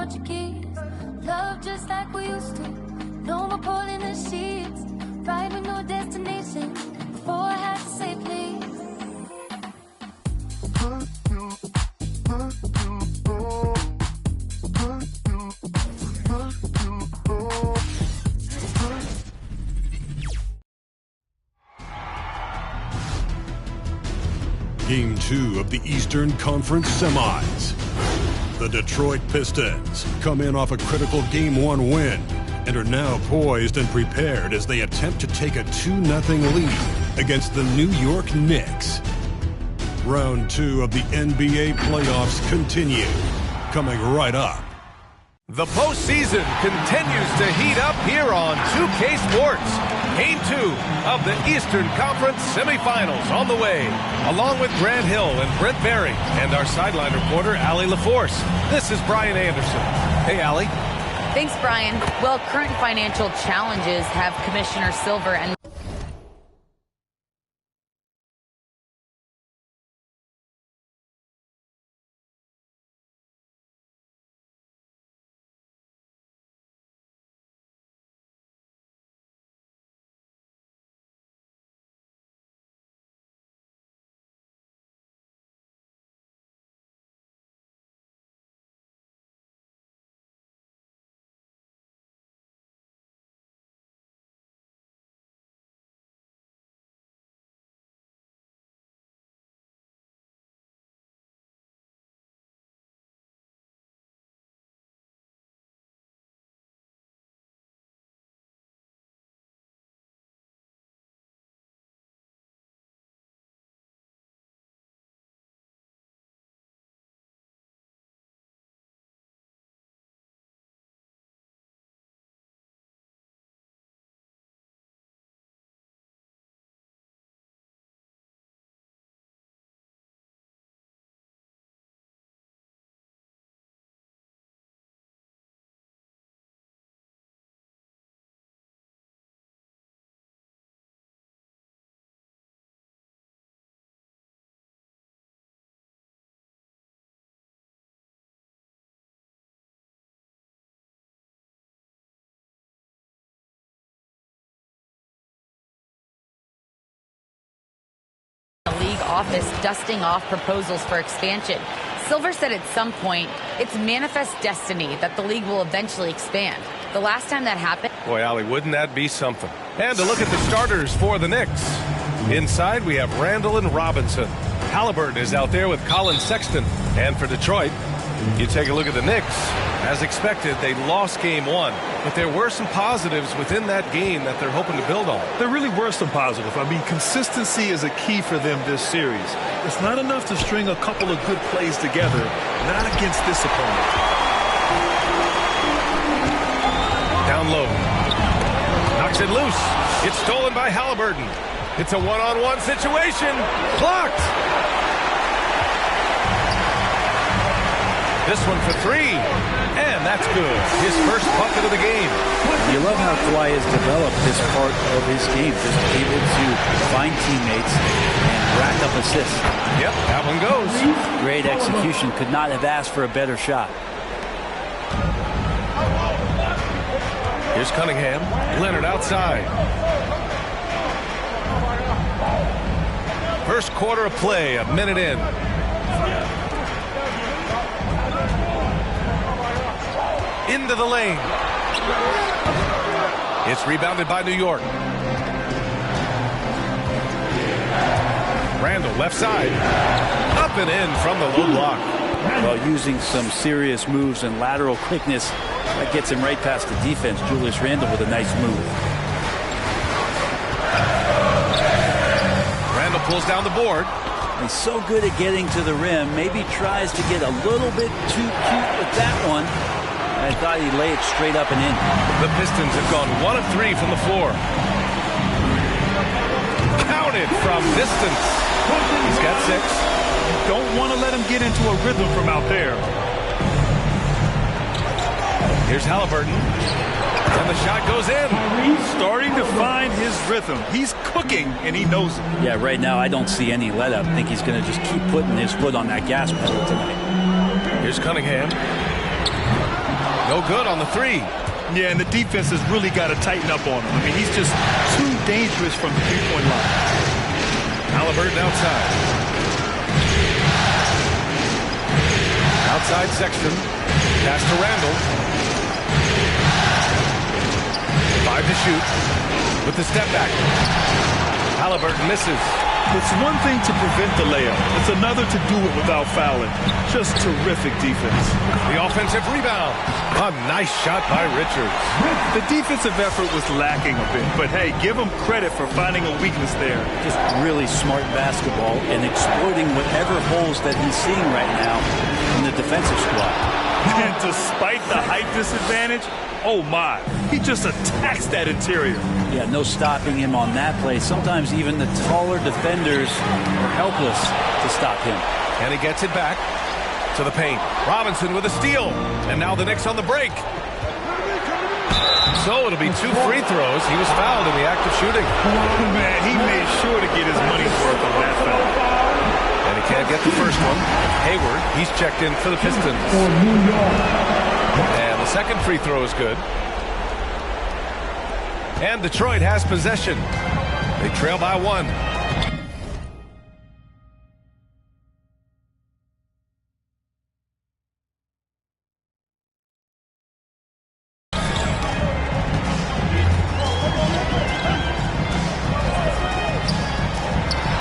Portuguese. Love just like we used to. No more pulling the sheets. Ride with no destination. Before I had to say please. Game 2 of the Eastern Conference Semis. The Detroit Pistons come in off a critical Game 1 win and are now poised and prepared as they attempt to take a 2-0 lead against the New York Knicks. Round 2 of the NBA playoffs continue, coming right up. The postseason continues to heat up here on 2K Sports. Game 2 of the Eastern Conference semifinals on the way, along with Grant Hill and Brent Berry and our sideline reporter, Allie LaForce. This is Brian Anderson. Hey, Allie. Thanks, Brian. Well, current financial challenges have Commissioner Silver and league office dusting off proposals for expansion. Silver said at some point it's manifest destiny that the league will eventually expand. The last time that happened... Boy, Allie, wouldn't that be something? And to look at the starters for the Knicks. Inside, we have Randall and Robinson. Halliburton is out there with Colin Sexton. And for Detroit, you take a look at the Knicks. As expected, they lost Game 1, but there were some positives within that game that they're hoping to build on. There really were some positives. I mean, consistency is a key for them this series. It's not enough to string a couple of good plays together, not against this opponent. Down low. Knocks it loose. It's stolen by Halliburton. It's a one-on-one situation. Blocked. This one for three, and that's good. His first bucket of the game. You love how Kawhi has developed this part of his game, just able to find teammates and rack up assists. Yep, that one goes. Great execution. Could not have asked for a better shot. Here's Cunningham. Leonard outside. First quarter of play, a minute in. Into the lane. It's rebounded by New York. Randall left side. Up and in from the low block. Well, using some serious moves and lateral quickness, that gets him right past the defense. Julius Randle with a nice move. Randall pulls down the board. He's so good at getting to the rim. Maybe tries to get a little bit too cute with that one. I thought he'd lay it straight up and in. The Pistons have gone 1 of 3 from the floor. Counted from distance. He's got 6. Don't want to let him get into a rhythm from out there. Here's Halliburton. And the shot goes in. Starting to find his rhythm. He's cooking, and he knows it. Yeah, right now I don't see any let-up. I think he's going to just keep putting his foot on that gas pedal tonight. Here's Cunningham. No good on the three. Yeah, and the defense has really got to tighten up on him. I mean, he's just too dangerous from the three-point line. Halliburton outside. Outside Sexton. Pass to Randall. 5 to shoot. With the step back. Halliburton misses. It's one thing to prevent the layup. It's another to do it without fouling. Just terrific defense. The offensive rebound. A nice shot by Richards. The defensive effort was lacking a bit, but hey, give him credit for finding a weakness there. Just really smart basketball and exploiting whatever holes that he's seeing right now from the defensive squad. And despite the height disadvantage, oh my, he just attacks that interior. Yeah, no stopping him on that play. Sometimes even the taller defenders are helpless to stop him. And he gets it back to the paint. Robinson with a steal. And now the Knicks on the break. So it'll be 2 free throws. He was fouled in the act of shooting. Man, he made sure to get his money's worth on that foul. And he can't get the first one. Hayward, he's checked in for the Pistons. And the second free throw is good. And Detroit has possession. They trail by 1.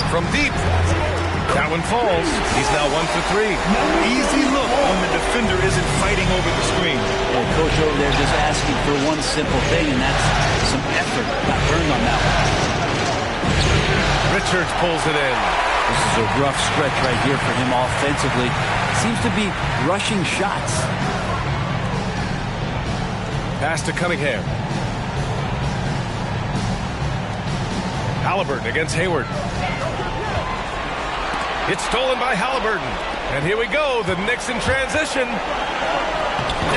From deep. That one falls. He's now 1 for 3. Easy look when the defender isn't fighting over the screen. Well, coach over there just asking for one simple thing, and that's some effort. Got burned on that one. Richards pulls it in. This is a rough stretch right here for him offensively. Seems to be rushing shots. Pass to Cunningham. Halliburton against Hayward. It's stolen by Halliburton. And here we go, the Knicks in transition.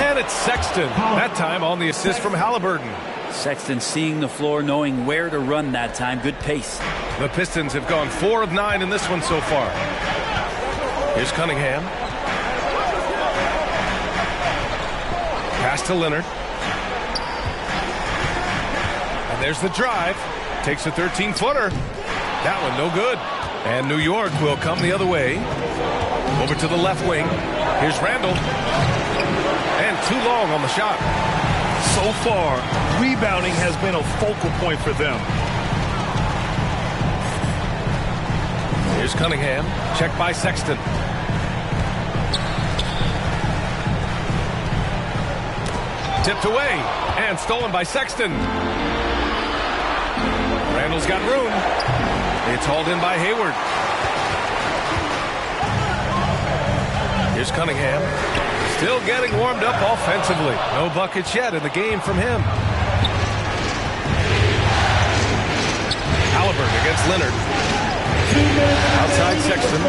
And it's Sexton, that time on the assist from Halliburton. Sexton seeing the floor, knowing where to run that time. Good pace. The Pistons have gone 4 of 9 in this one so far. Here's Cunningham. Pass to Leonard. And there's the drive. Takes a 13-footer. That one no good. And New York will come the other way. Over to the left wing. Here's Randall. And too long on the shot. So far, rebounding has been a focal point for them. Here's Cunningham. Checked by Sexton. Tipped away. And stolen by Sexton. Randall's got room. It's hauled in by Hayward. Here's Cunningham. Still getting warmed up offensively. No buckets yet in the game from him. Halliburton against Leonard. Outside Sexton.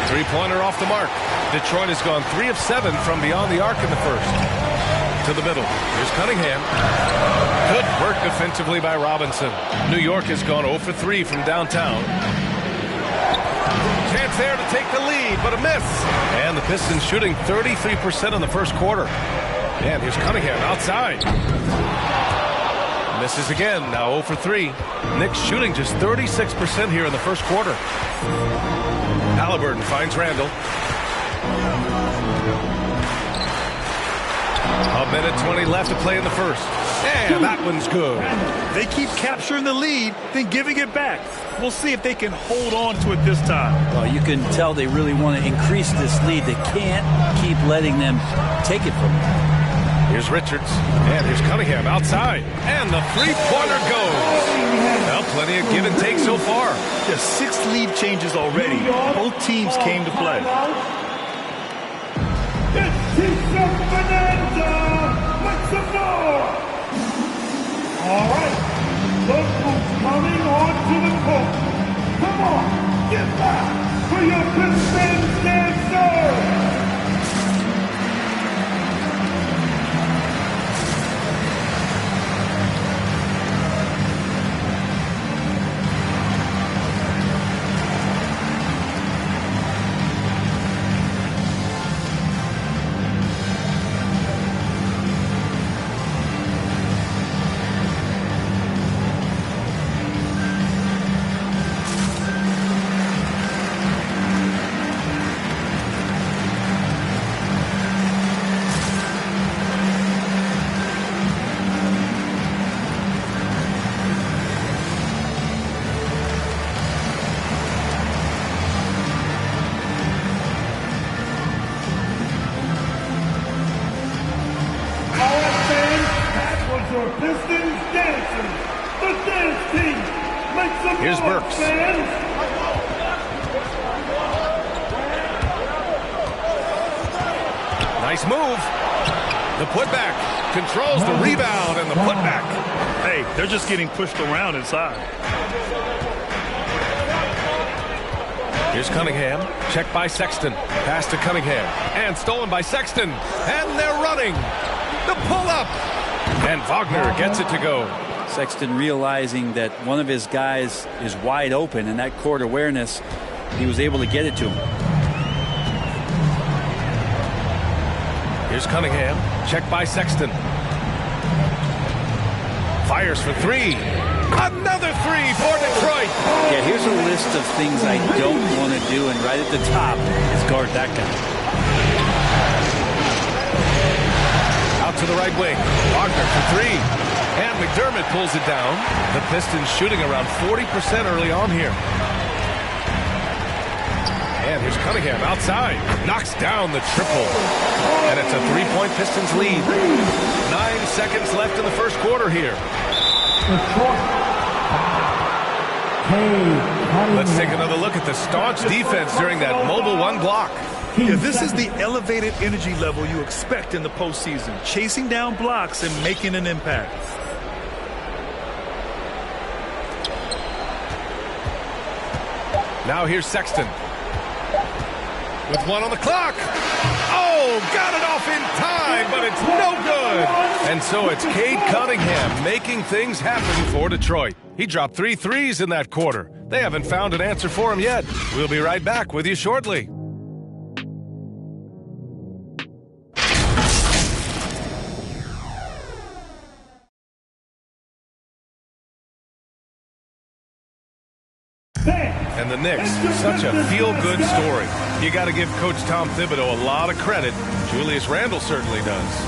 Three-pointer off the mark. Detroit has gone 3 of 7 from beyond the arc in the first. To the middle. Here's Cunningham. Good work defensively by Robinson. New York has gone 0 for 3 from downtown. Chance there to take the lead, but a miss. And the Pistons shooting 33% in the first quarter. And here's Cunningham outside. Misses again, now 0 for 3. Knicks shooting just 36% here in the first quarter. Halliburton finds Randall. A minute 20 left to play in the first. And that one's good. They keep capturing the lead, then giving it back. We'll see if they can hold on to it this time. Well, you can tell they really want to increase this lead. They can't keep letting them take it from them. Here's Richards. And here's Cunningham outside. And the three-pointer goes. Well, plenty of give and take so far. There's 6 lead changes already. Both teams came to play. All right, look who's coming onto the court. Come on, get back for your Pistons dancer. your Pistons dancers, the dance team. Make some Here's noise, Burks. fans. Nice move. The putback. Controls the rebound and the putback. Hey, they're just getting pushed around inside. Here's Cunningham. Checked by Sexton. Pass to Cunningham. And stolen by Sexton. And they're running. The pull-up. And Wagner gets it to go. Sexton realizing that one of his guys is wide open, and that court awareness, he was able to get it to him. Here's Cunningham. Checked by Sexton. Fires for three. Another three for Detroit. Yeah, here's a list of things I don't want to do, and right at the top is guard that guy. Out to the right wing. Wagner for three. And McDermott pulls it down. The Pistons shooting around 40% early on here. And here's Cunningham outside. Knocks down the triple. And it's a three-point Pistons lead. 9 seconds left in the first quarter here. Let's take another look at the staunch defense during that mobile one block. Yeah, this is the elevated energy level you expect in the postseason. Chasing down blocks and making an impact. Now here's Sexton. With one on the clock. Oh, got it off in time, but it's no good. And so it's Cade Cunningham making things happen for Detroit. He dropped 3 threes in that quarter. They haven't found an answer for him yet. We'll be right back with you shortly. And the Knicks, such a feel-good story. You got to give Coach Tom Thibodeau a lot of credit. Julius Randle certainly does.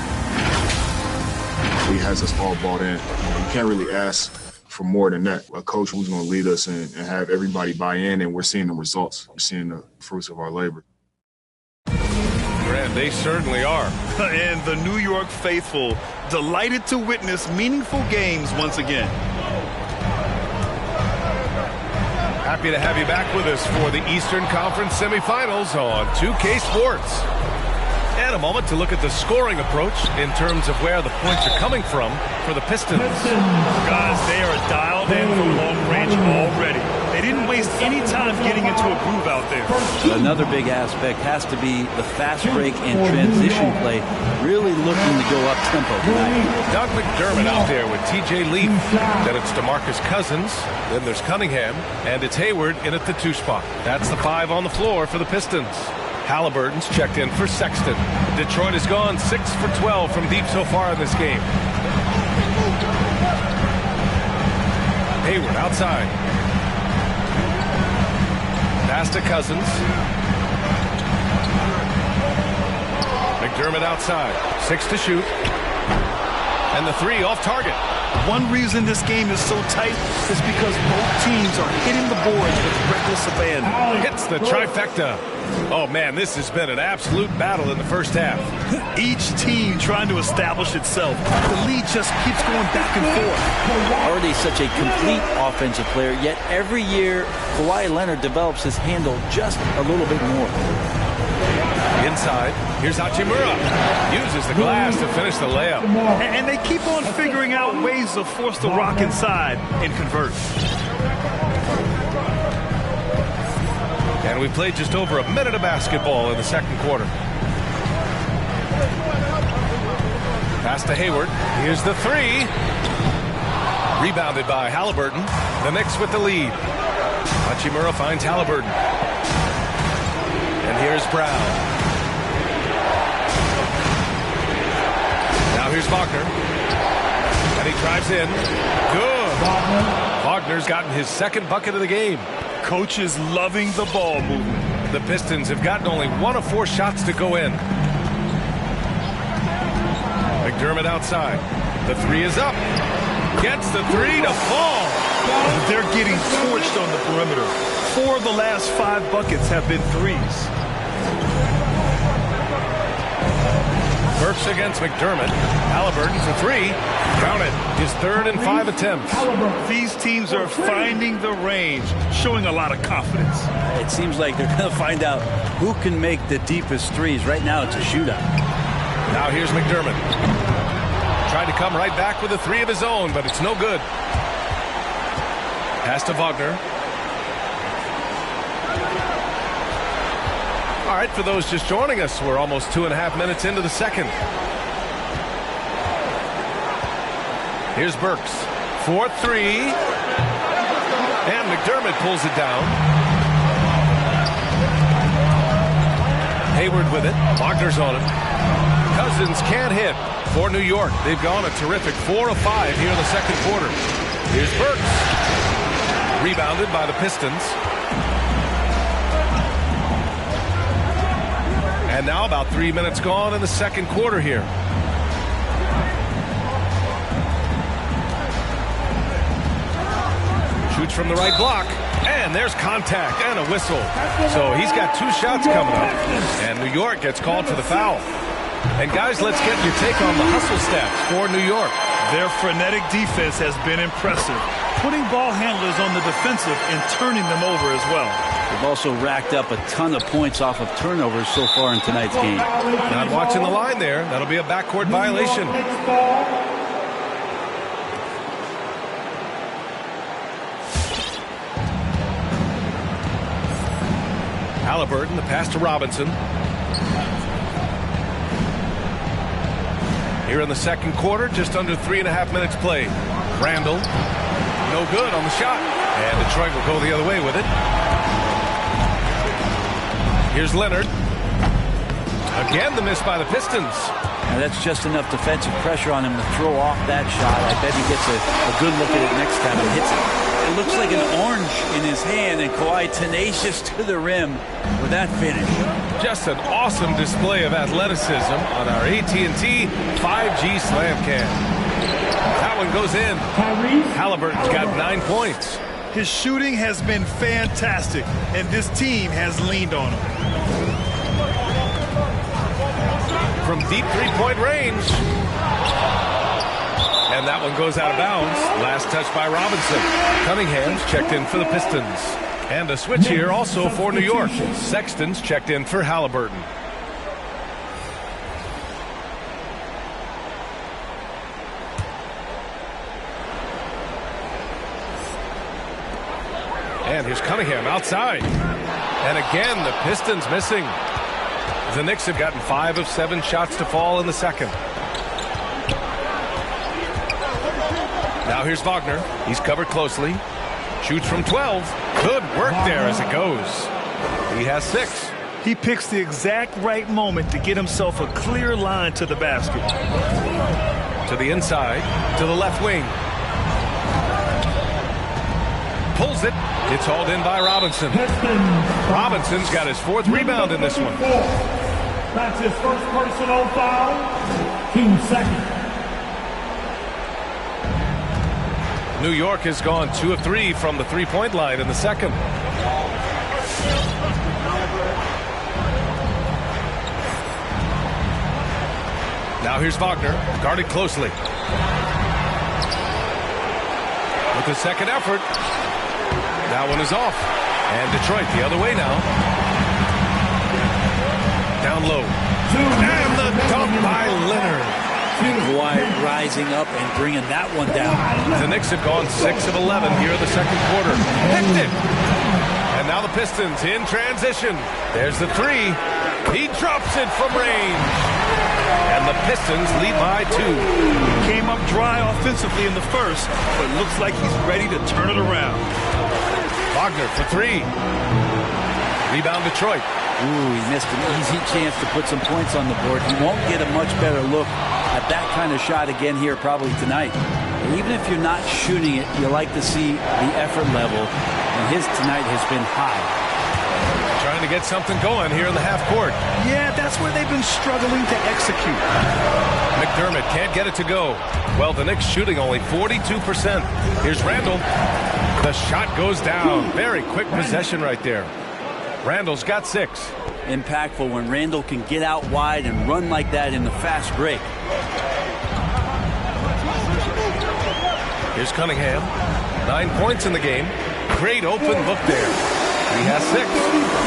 He has us all bought in. You can't really ask for more than that. A coach who's going to lead us and have everybody buy in, and we're seeing the results. We're seeing the fruits of our labor. Grant, they certainly are. And the New York faithful, delighted to witness meaningful games once again. Happy to have you back with us for the Eastern Conference semifinals on 2K Sports. And a moment to look at the scoring approach in terms of where the points are coming from for the Pistons. Guys, they are dialed in from long range already. They didn't waste any time getting into a groove out there. Another big aspect has to be the fast break and transition play, really looking to go up tempo tonight. Doug McDermott out there with TJ Leaf. Then it's DeMarcus Cousins. Then there's Cunningham. And it's Hayward in at the 2 spot. That's the 5 on the floor for the Pistons. Halliburton's checked in for Sexton. Detroit has gone 6 for 12 from deep so far in this game. Hayward outside. Pass to Cousins. McDermott outside. 6 to shoot. And the 3 off target. One reason this game is so tight is because both teams are hitting the boards with reckless abandon. Hits the trifecta. Oh, man, this has been an absolute battle in the first half. Each team trying to establish itself. The lead just keeps going back and forth. Already such a complete offensive player, yet every year Kawhi Leonard develops his handle just a little bit more. Inside, here's Hachimura. Uses the glass to finish the layup. And they keep on figuring out ways to force the rock inside and convert. And we played just over a minute of basketball in the second quarter. Pass to Hayward. Here's the 3. Rebounded by Halliburton. The Knicks with the lead. Hachimura finds Halliburton. And here's Brown. Now here's Wagner. And he drives in. Good. Wagner's gotten his second bucket of the game. Coach is loving the ball movement. The Pistons have gotten only 1 of 4 shots to go in. McDermott outside. The 3 is up. Gets the 3 to fall. They're getting torched on the perimeter. 4 of the last 5 buckets have been 3s. Burks against McDermott. Halliburton for 3. Count it. His 3rd and 5 attempts. These teams are finding the range, showing a lot of confidence. It seems like they're going to find out who can make the deepest threes. Right now, it's a shootout. Now here's McDermott. Tried to come right back with a 3 of his own, but it's no good. Pass to Wagner. All right, for those just joining us, we're almost 2.5 minutes into the second. Here's Burks. 4-3. And McDermott pulls it down. Hayward with it. Wagner's on him. Cousins can't hit for New York. They've gone a terrific 4 of 5 here in the second quarter. Here's Burks. Rebounded by the Pistons. And now about 3 minutes gone in the second quarter here. Shoots from the right block. And there's contact and a whistle. So he's got 2 shots coming up. And New York gets called for the foul. And guys, let's get your take on the hustle stats for New York. Their frenetic defense has been impressive, putting ball handlers on the defensive and turning them over as well. They've also racked up a ton of points off of turnovers so far in tonight's game. Not watching the line there. That'll be a backcourt violation. Haliburton, the pass to Robinson. Here in the second quarter, just under 3.5 minutes played. Randall, no good on the shot. And Detroit will go the other way with it. Here's Leonard. Again, the miss by the Pistons. Now that's just enough defensive pressure on him to throw off that shot. I bet he gets a good look at it next time and hits it. It looks like an orange in his hand, and Kawhi tenacious to the rim with that finish. Just an awesome display of athleticism on our AT&T 5G Slam Cam. That one goes in. Haliburton's got 9 points. His shooting has been fantastic, and this team has leaned on him. From deep 3-point range. And that one goes out of bounds. Last touch by Robinson. Cunningham's checked in for the Pistons. And a switch here also for New York. Sexton's checked in for Haliburton. And here's Cunningham outside. And again, the Pistons missing. The Knicks have gotten 5 of 7 shots to fall in the second. Now here's Wagner. He's covered closely. Shoots from 12. Good work there as it goes. He has 6. He picks the exact right moment to get himself a clear line to the basket. To the inside, to the left wing. Pulls it. It's hauled in by Robinson. Robinson's got his 4th rebound in this one. That's his first personal foul. 2 seconds. New York has gone 2 of 3 from the 3-point line in the second. Now here's Wagner, guarded closely. With the second effort, that one is off. And Detroit the other way now. Down low. And the dunk by Leonard. Kawhi rising up and bringing that one down. The Knicks have gone 6 of 11 here in the second quarter. Picked it. And now the Pistons in transition. There's the 3. He drops it from range. And the Pistons lead by 2. Came up dry offensively in the first, but looks like he's ready to turn it around. Wagner for 3. Rebound Detroit. Ooh, he missed an easy chance to put some points on the board. He won't get a much better look at that kind of shot again here probably tonight. And even if you're not shooting it, you like to see the effort level, and his tonight has been high. Trying to get something going here in the half court. Yeah, that's where they've been struggling to execute. McDermott can't get it to go. Well, the Knicks shooting only 42%. Here's Randall. The shot goes down. Very quick possession right there. Randall's got 6. Impactful when Randall can get out wide and run like that in the fast break. Here's Cunningham. 9 points in the game. Great open look there. He has 6.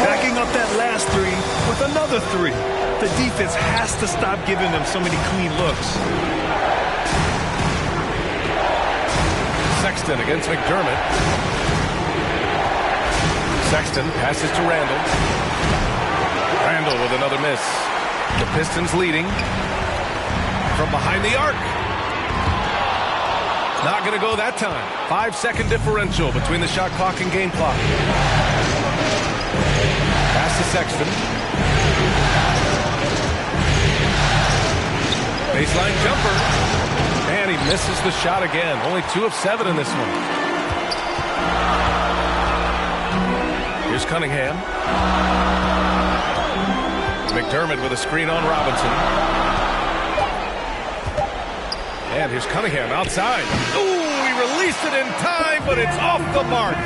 Backing up that last 3 with another 3. The defense has to stop giving them so many clean looks. Sexton against McDermott. Sexton passes to Randall. Randall with another miss. The Pistons leading from behind the arc. Not going to go that time. 5-second differential between the shot clock and game clock. Pass to Sexton. Baseline jumper. And he misses the shot again. Only 2 of 7 in this one. Here's Cunningham. McDermott with a screen on Robinson. And here's Cunningham outside. Ooh, he released it in time, but it's off the mark.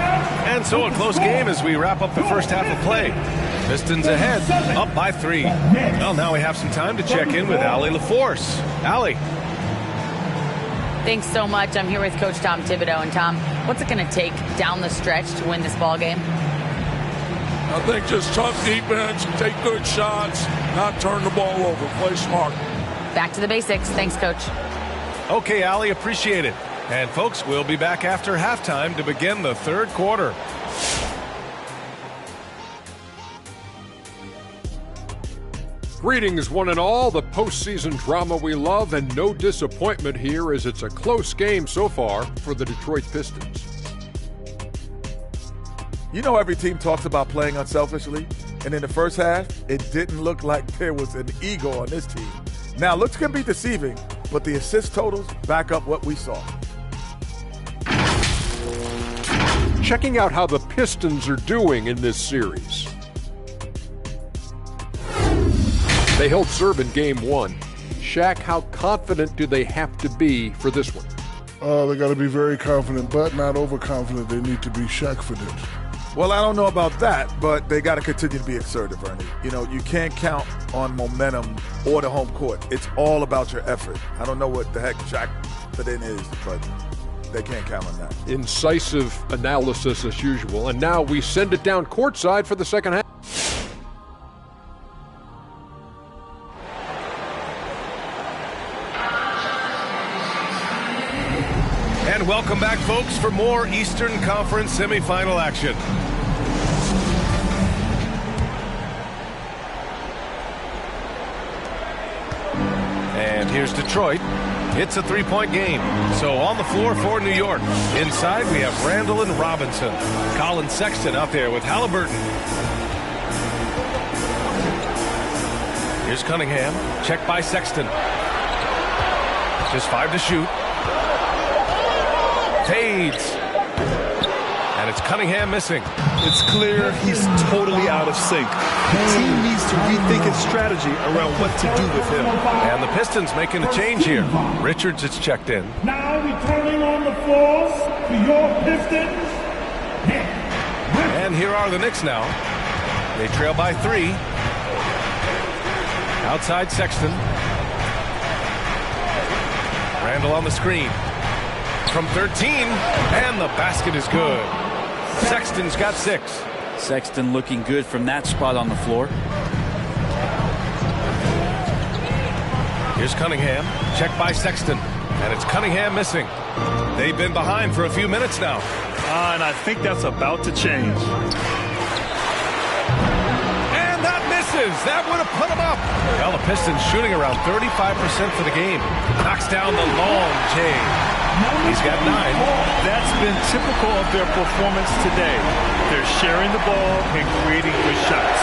And so a close game as we wrap up the first half of play. Pistons ahead, up by 3. Well, now we have some time to check in with Allie LaForce. Allie. Thanks so much. I'm here with Coach Tom Thibodeau. And Tom, what's it going to take down the stretch to win this ball game? I think just tough defense, take good shots, not turn the ball over, play smart. Back to the basics. Thanks, Coach. Okay, Allie, appreciate it. And folks, we'll be back after halftime to begin the third quarter. Greetings, one and all. The postseason drama we love, and no disappointment here as it's a close game so far for the Detroit Pistons. You know, every team talks about playing unselfishly, and in the first half, it didn't look like there was an ego on this team. Now, looks can be deceiving, but the assist totals back up what we saw. Checking out how the Pistons are doing in this series. They held serve in game 1. Shaq, how confident do they have to be for this one? They got to be very confident, but not overconfident. They need to be Shaq-fident. Well, I don't know about that, but they got to continue to be assertive, Ernie. You know, you can't count on momentum or the home court. It's all about your effort. I don't know what the heck Shaq-fident is, but they can't count on that. Incisive analysis as usual. And now we send it down courtside for the second half. And welcome back, folks, for more Eastern Conference semifinal action. And here's Detroit. It's a 3-point game. So on the floor for New York. Inside, we have Randall and Robinson. Colin Sexton out there with Halliburton. Here's Cunningham. Check by Sexton. Just 5 to shoot. Fades. And it's Cunningham missing. It's clear he's totally out of sync. The team needs to rethink its strategy around what to do with him. And the Pistons making a change here. Richards is checked in. Now returning on the floors for your Pistons. And here are the Knicks now. They trail by 3. Outside Sexton. Randall on the screen. From 13, and the basket is good. Sexton's got 6. Sexton looking good from that spot on the floor. Here's Cunningham. Check by Sexton. And it's Cunningham missing. They've been behind for a few minutes now. And I think that's about to change. And that misses. That would have put him up. Well, the Pistons shooting around 35% for the game. Knocks down the long J. He's got 9. That's been typical of their performance today. They're sharing the ball and creating good shots.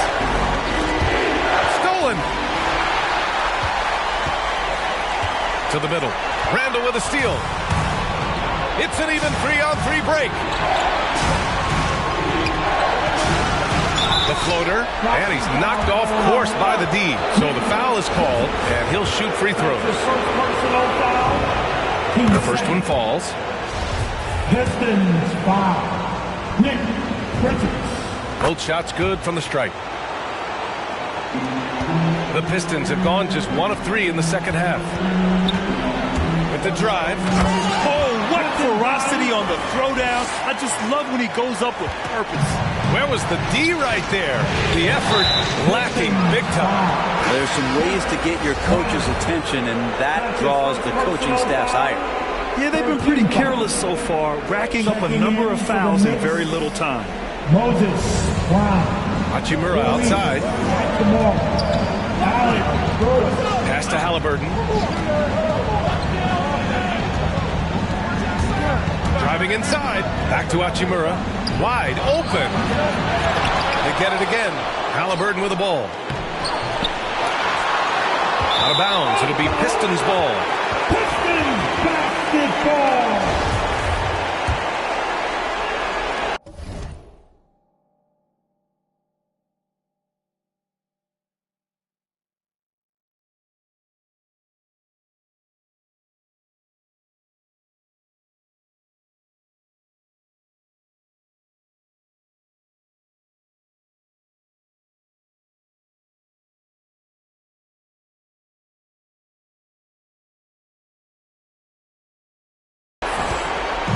Stolen. To the middle. Randall with a steal. It's an even 3-on-3 break. The floater, and he's knocked off course by the D. So the foul is called, and he'll shoot free throws. The first one falls. Pistons foul. Nick Richards. Both shots good from the stripe. The Pistons have gone just 1 of 3 in the second half. With the drive. Oh, what ferocity throwdown. I just love when he goes up with purpose. Where was the D right there? The effort lacking big time. There's some ways to get your coach's attention, and that draws the coaching staff's ire. Yeah, they've been pretty careless so far, racking up a number of fouls in very little time. Moses Brown. Hachimura outside. Pass to Halliburton. Driving inside. Back to Hachimura. Wide open. They get it again. Halliburton with the ball. Out of bounds. It'll be Pistons ball. Pistons basketball.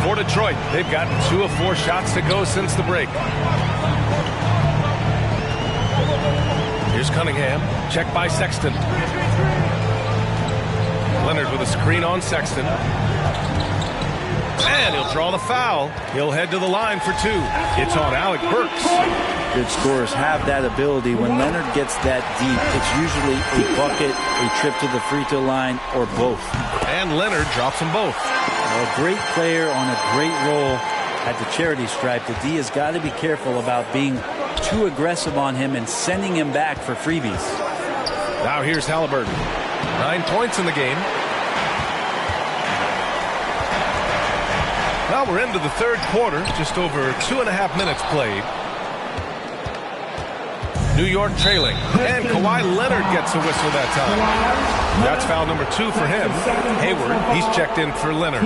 For Detroit, they've gotten 2 of 4 shots to go since the break. Here's Cunningham. Checked by Sexton. Leonard with a screen on Sexton. And he'll draw the foul. He'll head to the line for 2. It's on Alec Burks. Good scorers have that ability. When Leonard gets that deep, it's usually a bucket, a trip to the free throw line, or both. And Leonard drops them both. A great player on a great role at the charity stripe. The D has got to be careful about being too aggressive on him and sending him back for freebies. Now here's Halliburton. 9 points in the game. Well, we're into the third quarter. Just over 2.5 minutes played. New York trailing. And Kawhi Leonard gets a whistle that time. That's foul number 2 for him. Hayward, he's checked in for Leonard.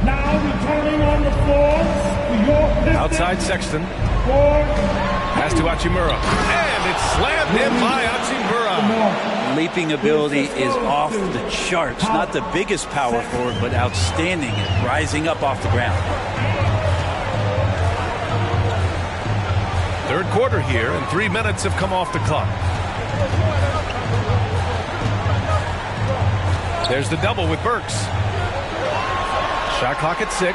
Now returning on the floor for your Pistons. Outside Sexton. Pass to Hachimura. And it's slammed in by Hachimura. Leaping ability is off the charts. Not the biggest power forward, but outstanding at rising up off the ground. Third quarter here, and 3 minutes have come off the clock. There's the double with Burks. Shot clock at 6.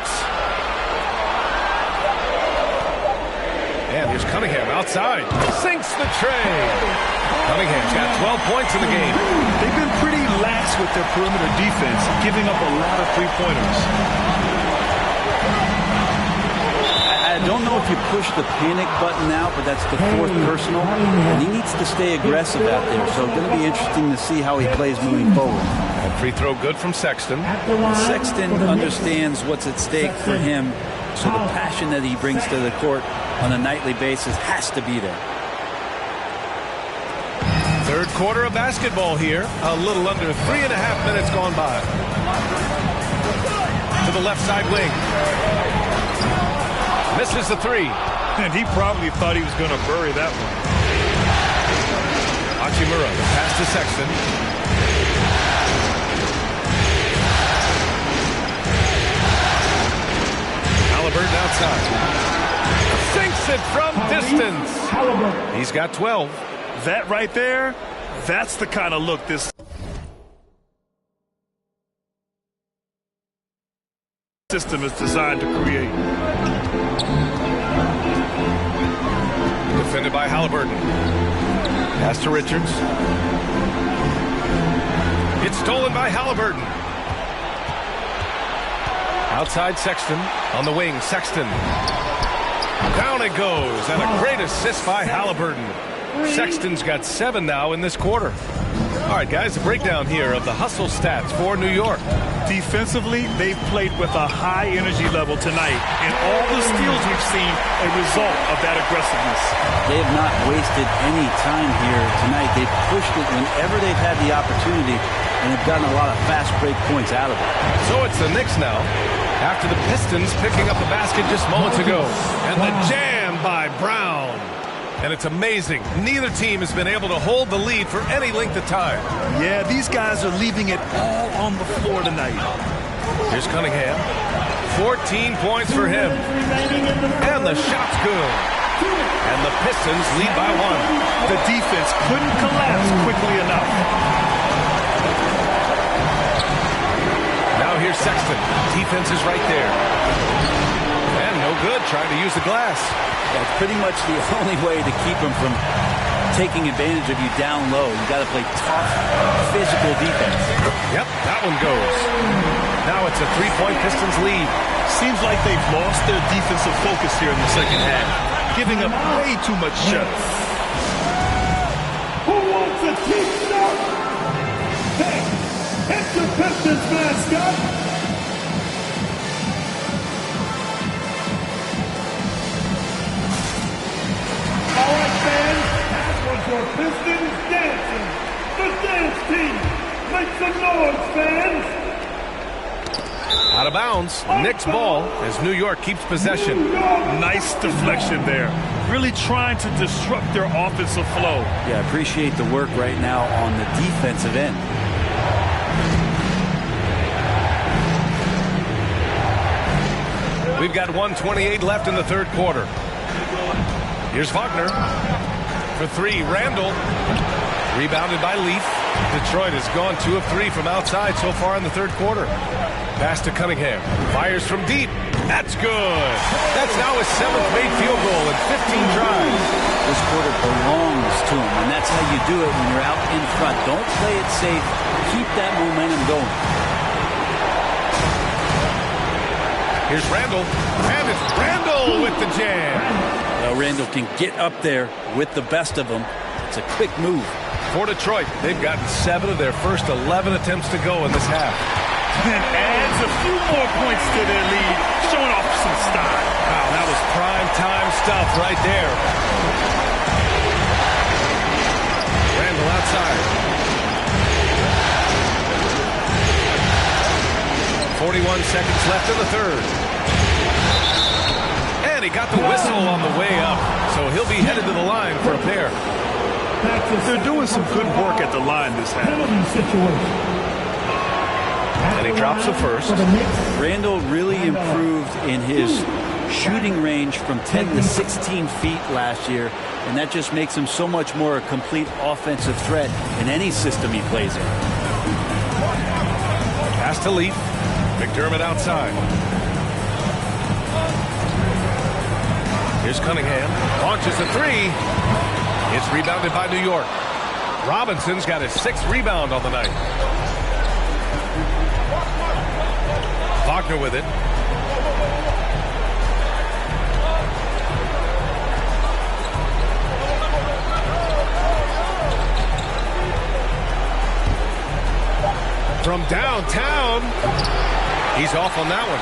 And here's Cunningham outside. Sinks the tray. Cunningham's got 12 points in the game. They've been pretty lax with their perimeter defense, giving up a lot of three-pointers. I don't know if you push the panic button out, but that's the 4th personal, and he needs to stay aggressive out there. So it's going to be interesting to see how he plays moving forward. And free throw good from Sexton. Sexton understands what's at stake for him, so the passion that he brings to the court on a nightly basis has to be there. Third quarter of basketball here. A little under 3.5 minutes gone by. To the left side wing. Misses the 3. And he probably thought he was going to bury that one. Hachimura, pass to Sexton. Halliburton outside. Sinks it from distance. He's got 12. That right there, that's the kind of look this system is designed to create. Defended by Halliburton. Pass to Richards. It's stolen by Halliburton. Outside Sexton. On the wing, Sexton. Down it goes. And a great assist by Halliburton. Sexton's got 7 now in this quarter. All right, guys, a breakdown here of the hustle stats for New York. Defensively, they've played with a high energy level tonight, and all the steals we've seen a result of that aggressiveness. They have not wasted any time here tonight. They've pushed it whenever they've had the opportunity, and have gotten a lot of fast break points out of it. So it's the Knicks now, after the Pistons picking up the basket just moments ago. And the jam by Brown. And it's amazing. Neither team has been able to hold the lead for any length of time. Yeah, these guys are leaving it all on the floor tonight. Here's Cunningham. 14 points for him. And the shot's good. And the Pistons lead by 1. The defense couldn't collapse quickly enough. Now here's Sexton. Defense is right there. And no good, trying to use the glass. That's pretty much the only way to keep him from taking advantage of you down low. You got to play tough, physical defense. Yep, that one goes. Now it's a 3-point Pistons lead. Seems like they've lost their defensive focus here in the second half, giving up way too much shots. Who wants a t-shirt? Hey, it's the Pistons mascot. All right, fans, that was your Pistons dancing. The dance team. Make some noise, fans. Out of bounds. Knicks ball as New York keeps possession. Nice deflection there. Really trying to disrupt their offensive flow. Yeah, appreciate the work right now on the defensive end. We've got 1:28 left in the third quarter. Here's Wagner. For 3, Randall. Rebounded by Leaf. Detroit has gone 2 of 3 from outside so far in the third quarter. Pass to Cunningham. Fires from deep. That's good. That's now his 7th made field goal in 15 tries. This quarter belongs to him, and that's how you do it when you're out in front. Don't play it safe. Keep that momentum going. Here's Randall. And it's Randall with the jam. Well, Randall can get up there with the best of them. It's a quick move. For Detroit, they've gotten 7 of their first 11 attempts to go in this half. And adds a few more points to their lead, showing off some style. Wow, that was prime time stuff right there. Randall outside. 41 seconds left in the third. And he got the whistle on the way up, so he'll be headed to the line for a pair. They're doing some good work at the line this half. And he drops the first. Randall really improved in his shooting range from 10 to 16 feet last year, and that just makes him so much more a complete offensive threat in any system he plays in. Pass to Leaf. McDermott outside. Here's Cunningham. Launches a 3. It's rebounded by New York. Robinson's got his 6th rebound on the night. Wagner with it. From downtown. He's off on that one.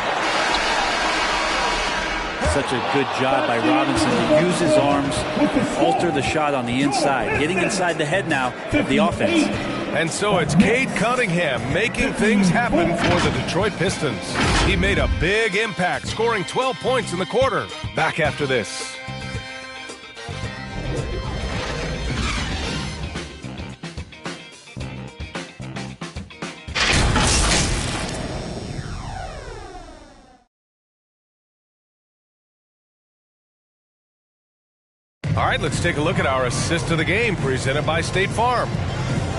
Such a good job by Robinson to use his arms and alter the shot on the inside. Getting inside the head now of the offense. And so it's Cade Cunningham making things happen for the Detroit Pistons. He made a big impact, scoring 12 points in the quarter. Back after this. All right, let's take a look at our assist of the game presented by State Farm.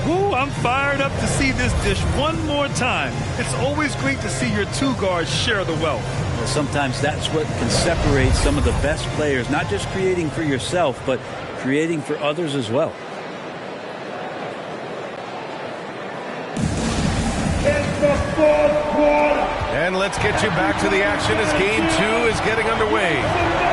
Ooh, I'm fired up to see this dish one more time. It's always great to see your 2 guards share the wealth. Well, sometimes that's what can separate some of the best players, not just creating for yourself, but creating for others as well. It's the fourth quarter. And let's get you back to the action as Game 2 is getting underway.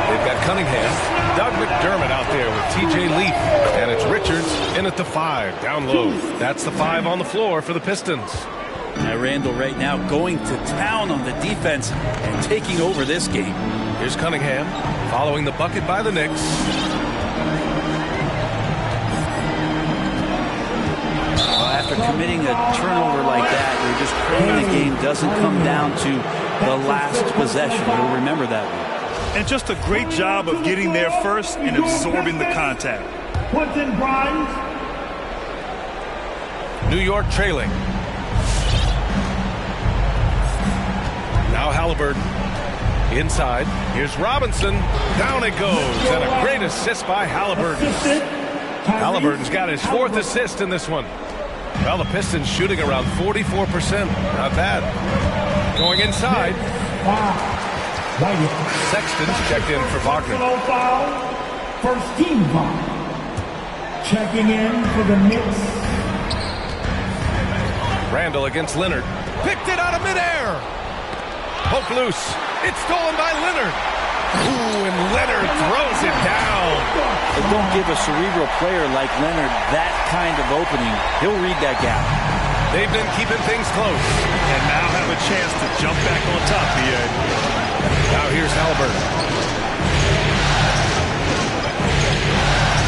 They've got Cunningham, Doug McDermott out there with T.J. Leaf, and it's Richards in at the 5, down low. That's the 5 on the floor for the Pistons. Now Randall right now going to town on the defense and taking over this game. Here's Cunningham following the bucket by the Knicks. After committing a turnover like that, you're just praying the game doesn't come down to the last possession. You'll remember that one. And just a great job of getting there first and absorbing the contact. Quentin Grimes. New York trailing. Now Halliburton. Inside, here's Robinson. Down it goes, and a great assist by Halliburton. Halliburton's got his 4th assist in this one. Well, the Pistons shooting around 44%. Not bad. Going inside. Sexton's checked in for Wagner. First team foul. Checking in for the Knicks. Randall against Leonard. Picked it out of midair. Poke loose. It's stolen by Leonard. Ooh, and Leonard throws it down. But don't give a cerebral player like Leonard that kind of opening. He'll read that gap. They've been keeping things close. And now have a chance to jump back on top here. Now here's Halliburton.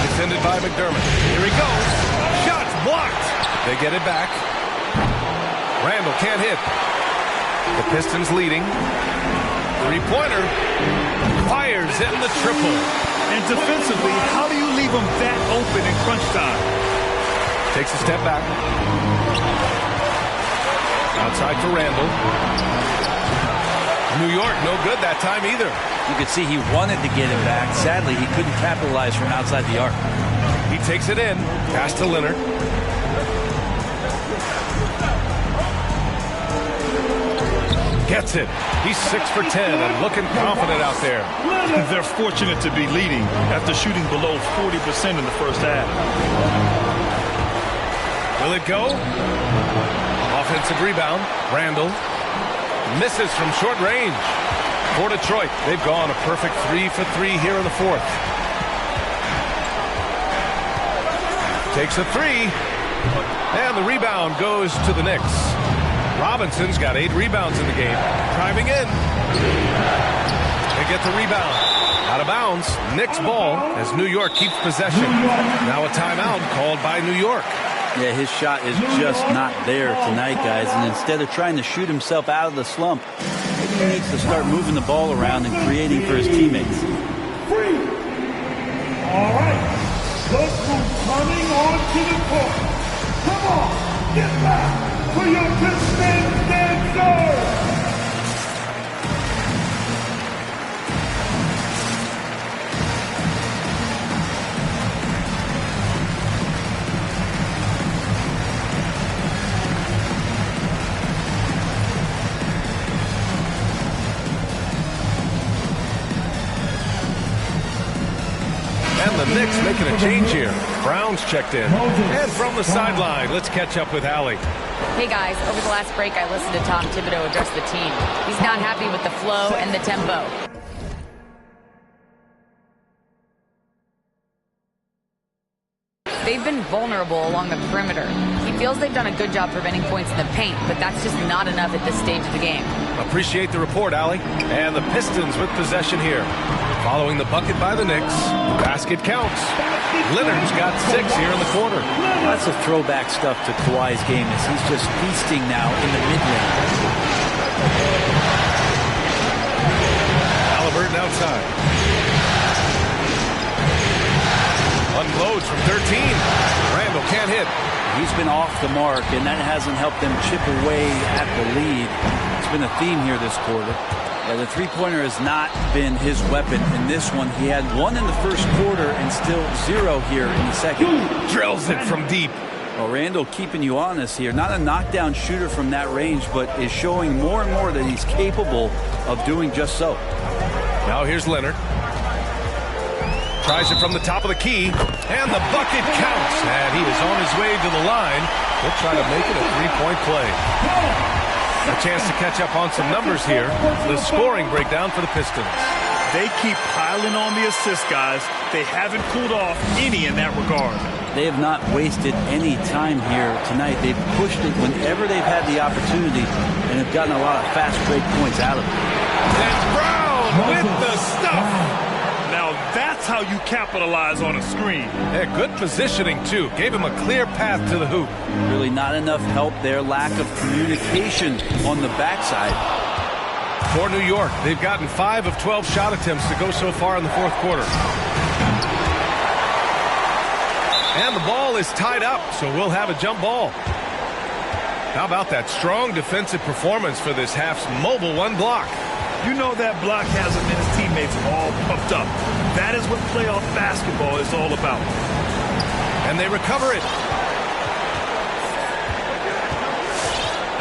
Defended by McDermott. Here he goes. Shots blocked. They get it back. Randall can't hit. The Pistons leading. Three-pointer. Fires in the triple. And defensively, how do you leave them that open in crunch time? Takes a step back. Outside for Randall. New York, no good that time either. You could see he wanted to get it back. Sadly, he couldn't capitalize from outside the arc. He takes it in. Pass to Leonard. Gets it. He's 6 for 10 and looking confident out there. They're fortunate to be leading after shooting below 40% in the first half. Will it go? Offensive rebound. Randall misses from short range. For Detroit, they've gone a perfect 3 for 3 here in the 4th. Takes a 3. And the rebound goes to the Knicks. Robinson's got 8 rebounds in the game. Driving in. They get the rebound. Out of bounds. Knicks ball as New York keeps possession. Now a timeout called by New York. Yeah, his shot is just not there tonight, guys. And instead of trying to shoot himself out of the slump, maybe he needs to start moving the ball around and creating for his teammates. Free. All right. Look who's coming onto the court. Come on, get back for your Pistons dancers. And the Knicks making a change here. Brown's checked in. And from the sideline, let's catch up with Allie. Hey guys, over the last break I listened to Tom Thibodeau address the team. He's not happy with the flow and the tempo. They've been vulnerable along the perimeter. He feels they've done a good job preventing points in the paint, but that's just not enough at this stage of the game. Appreciate the report, Allie. And the Pistons with possession here. Following the bucket by the Knicks. Basket counts. Leonard's got 6 here in the quarter. That's a throwback stuff to Kawhi's game as he's just feasting now in the mid-range. Halliburton outside. Unloads from 13. Randall can't hit. He's been off the mark, and that hasn't helped them chip away at the lead. It's been a theme here this quarter. Yeah, the three-pointer has not been his weapon in this one. He had 1 in the first quarter and still 0 here in the second. Drills it from deep. Well, Randall keeping you honest here. Not a knockdown shooter from that range, but is showing more and more that he's capable of doing just so. Now here's Leonard. Tries it from the top of the key, and the bucket counts. And he is on his way to the line. He'll try to make it a three-point play. A chance to catch up on some numbers here. The scoring breakdown for the Pistons. They keep piling on the assist, guys. They haven't pulled off any in that regard. They have not wasted any time here tonight. They've pushed it whenever they've had the opportunity and have gotten a lot of fast break points out of it. And Brown with the stuff. Now that's how you capitalize on a screen. Yeah, good positioning, too. Gave him a clear path to the hoop. Really not enough help there. Lack of communication on the backside. For New York, they've gotten 5 of 12 shot attempts to go so far in the fourth quarter. And the ball is tied up, so we'll have a jump ball. How about that strong defensive performance for this half's mobile one block? You know that block has him and his teammates all pumped up. That is what playoff basketball is all about. And they recover it.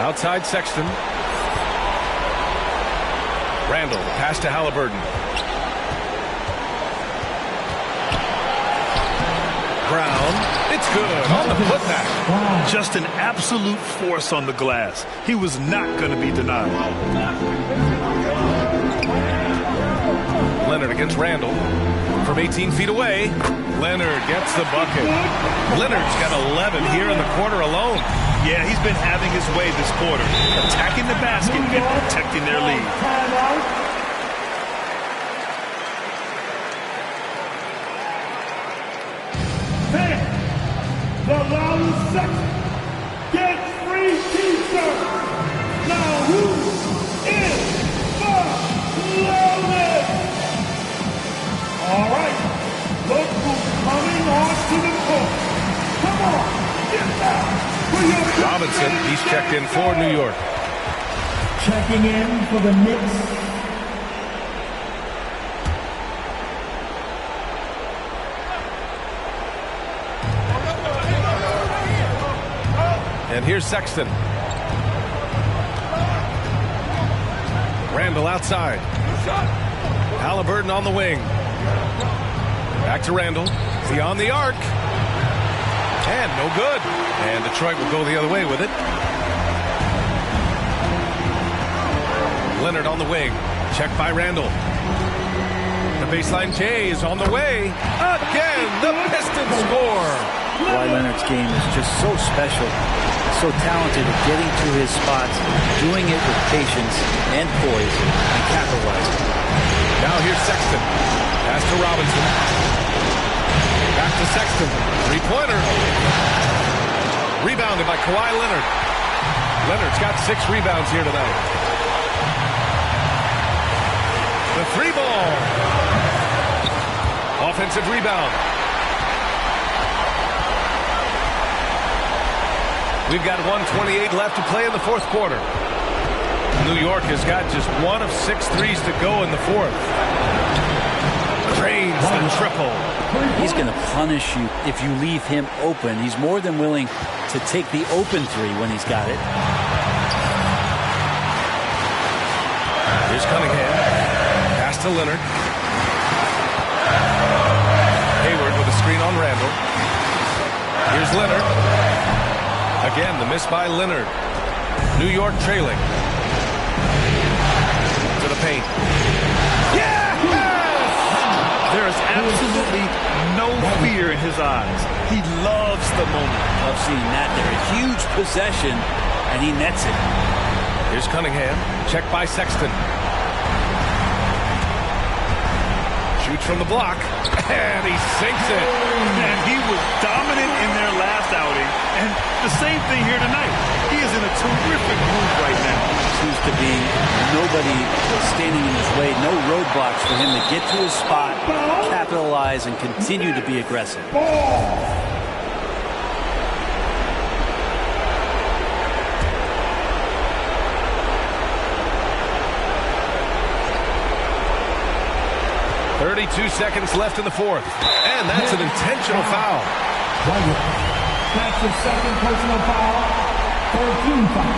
Outside Sexton. Randall, pass to Halliburton. Brown, it's good on the putback. Just an absolute force on the glass. He was not going to be denied. Leonard against Randall. From 18 feet away, Leonard gets the bucket. Leonard's got 11 here in the quarter alone. Yeah, he's been having his way this quarter, attacking the basket and protecting their lead. The loudest section gets free t-shirts. Now who is the loudest? All right, look who's coming onto the court. Come on, get back for your Robinson, he's checked in for New York. Checking in for the Knicks. And here's Sexton. Randall outside. Halliburton on the wing. Back to Randall. Beyond the arc. And no good. And Detroit will go the other way with it. Leonard on the wing. Checked by Randall. The baseline J is on the way. Again, the Pistons score. Kawhi Leonard's game is just so special. So talented at getting to his spots, doing it with patience and poise, and capitalizing. Now here's Sexton. Pass to Robinson. Back to Sexton. Three-pointer. Rebounded by Kawhi Leonard. Leonard's got 6 rebounds here tonight. The three ball. Offensive rebound. We've got 1:28 left to play in the fourth quarter. New York has got just 1 of 6 threes to go in the fourth. Drains the triple. He's going to punish you if you leave him open. He's more than willing to take the open three when he's got it. Here's Cunningham. Pass to Leonard. Hayward with a screen on Randall. Here's Leonard. Again, the miss by Leonard. New York trailing. To the paint. Yes! There is absolutely no fear in his eyes. He loves the moment. Love seeing that there. A huge possession, and he nets it. Here's Cunningham. Checked by Sexton. Shoots from the block, and he sinks it. And he was dominant in their last outing, and the same thing here tonight. He is in a terrific mood right now. Seems to be nobody standing in his way, no roadblocks for him to get to his spot, capitalize, and continue to be aggressive. Ball. 32 seconds left in the fourth. And that's an intentional foul. That's the second personal foul. 13 foul.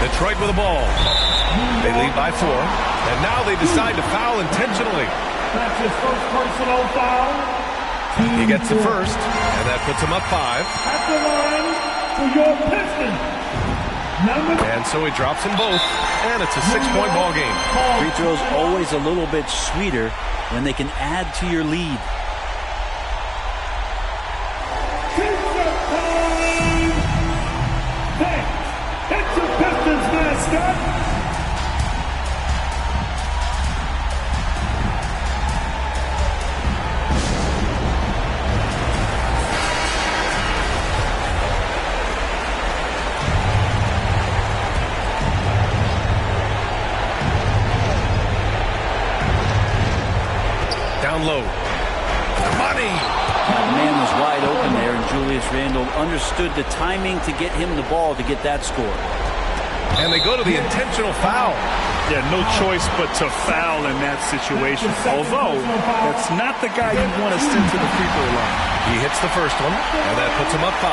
Detroit with the ball. They lead by 4. And now they decide to foul intentionally. That's his first personal foul. He gets the first, and that puts him up 5. At the line for your Pistons. And so he drops them both, and it's a 6-point ball game. Free throws always a little bit sweeter when they can add to your lead. It's your Pistons mascot. Down low. Money. The man was wide open there, and Julius Randle understood the timing to get him the ball to get that score. And they go to the intentional foul. Yeah, no choice but to foul in that situation. Although, that's not the guy you want to send to the free throw line. He hits the first one, and that puts him up 5.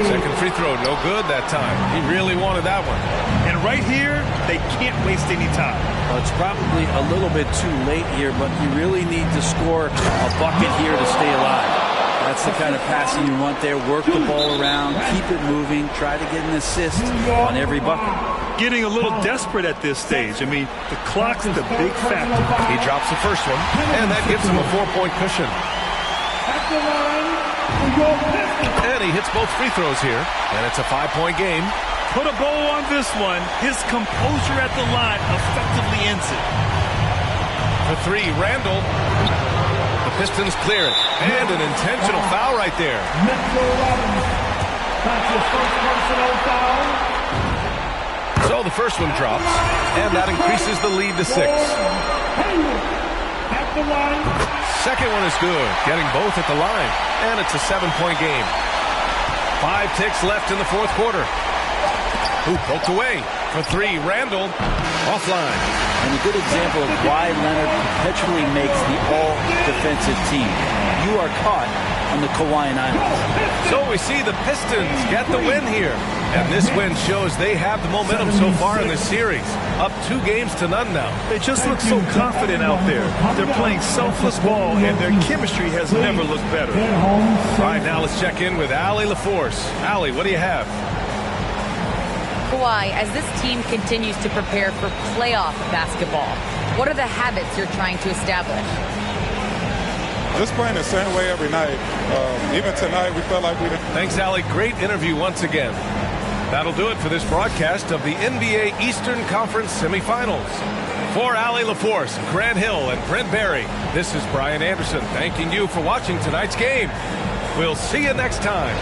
Second free throw, no good that time. He really wanted that one. And right here, they can't waste any time. Well, it's probably a little bit too late here, but you really need to score a bucket here to stay alive. That's the kind of passing you want there. Work the ball around, keep it moving, try to get an assist on every bucket. Getting a little desperate at this stage. I mean, the clock's the big factor. He drops the first one, and that gives him a 4-point cushion. And he hits both free throws here, and it's a 5-point game. Put a bow on this one. His composure at the line effectively ends it. For 3, Randle. The Pistons clear it. And an intentional foul right there. So the first one drops, and that increases the lead to 6. Second one is good, getting both at the line. And it's a 7-point game. 5 ticks left in the fourth quarter. Ooh, poked away. For 3, Randle. Offline. And a good example of why Leonard perpetually makes the all-defensive team. You are caught on the Hawaiian Islands. So we see the Pistons get the win here. And this win shows they have the momentum so far in this series. Up 2 games to none now. They just look so confident out there. They're playing selfless ball, and their chemistry has never looked better. All right, now let's check in with Allie LaForce. Allie, what do you have? Kawhi, as this team continues to prepare for playoff basketball, what are the habits you're trying to establish? Just playing the same way every night. Even tonight, we felt like we didn't. Thanks, Allie. Great interview once again. That'll do it for this broadcast of the NBA Eastern Conference semifinals. For Allie LaForce, Grant Hill, and Brent Barry, this is Brian Anderson thanking you for watching tonight's game. We'll see you next time.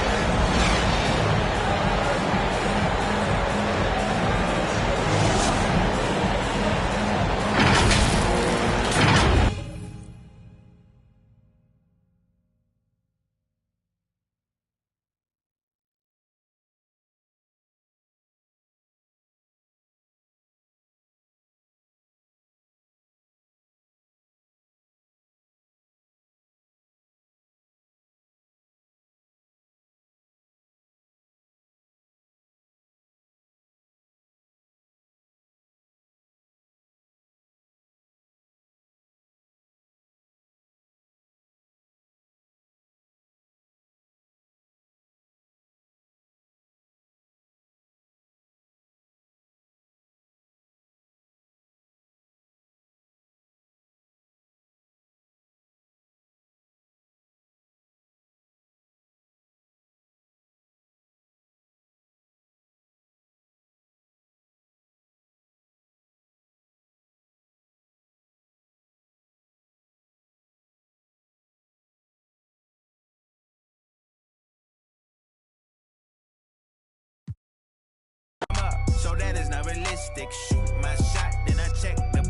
So that is not realistic. Shoot my shot, then I check the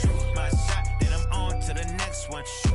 shoot my shot, then I'm on to the next one. Shoot